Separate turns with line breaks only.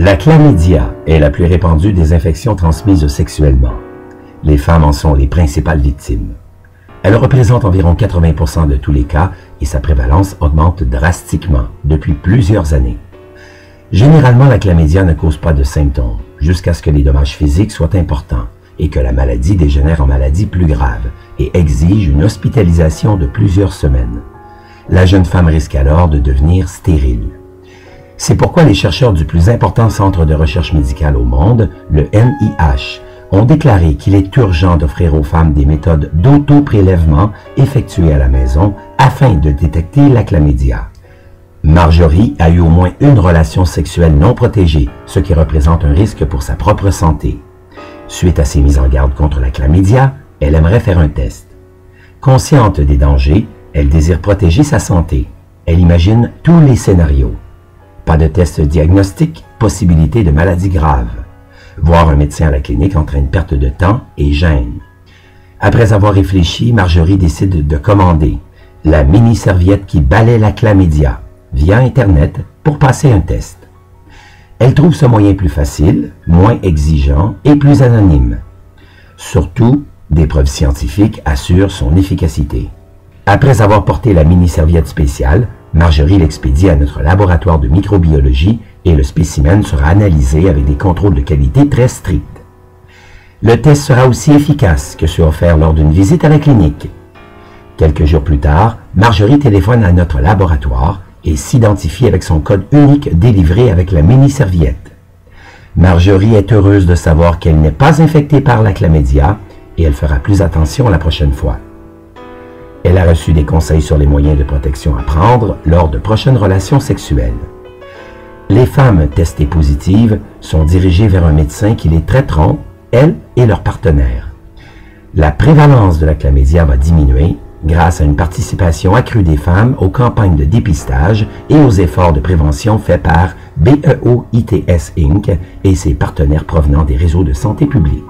La chlamydia est la plus répandue des infections transmises sexuellement. Les femmes en sont les principales victimes. Elle représente environ 80% de tous les cas et sa prévalence augmente drastiquement depuis plusieurs années. Généralement, la chlamydia ne cause pas de symptômes jusqu'à ce que les dommages physiques soient importants et que la maladie dégénère en maladie plus grave et exige une hospitalisation de plusieurs semaines. La jeune femme risque alors de devenir stérile. C'est pourquoi les chercheurs du plus important centre de recherche médicale au monde, le NIH, ont déclaré qu'il est urgent d'offrir aux femmes des méthodes d'auto-prélèvement effectuées à la maison afin de détecter la chlamydia. Marjorie a eu au moins une relation sexuelle non protégée, ce qui représente un risque pour sa propre santé. Suite à ses mises en garde contre la chlamydia, elle aimerait faire un test. Consciente des dangers, elle désire protéger sa santé. Elle imagine tous les scénarios. Pas de test diagnostic, possibilité de maladie grave. Voir un médecin à la clinique entraîne perte de temps et gêne. Après avoir réfléchi, Marjorie décide de commander la mini-serviette qui balaie la chlamydia via Internet pour passer un test. Elle trouve ce moyen plus facile, moins exigeant et plus anonyme. Surtout, des preuves scientifiques assurent son efficacité. Après avoir porté la mini-serviette spéciale, Marjorie l'expédie à notre laboratoire de microbiologie et le spécimen sera analysé avec des contrôles de qualité très stricts. Le test sera aussi efficace que ceux offerts lors d'une visite à la clinique. Quelques jours plus tard, Marjorie téléphone à notre laboratoire et s'identifie avec son code unique délivré avec la mini-serviette. Marjorie est heureuse de savoir qu'elle n'est pas infectée par la chlamydia et elle fera plus attention la prochaine fois. Elle a reçu des conseils sur les moyens de protection à prendre lors de prochaines relations sexuelles. Les femmes testées positives sont dirigées vers un médecin qui les traiteront, elles et leurs partenaires. La prévalence de la chlamydia va diminuer grâce à une participation accrue des femmes aux campagnes de dépistage et aux efforts de prévention faits par BEO ITS Inc. et ses partenaires provenant des réseaux de santé publique.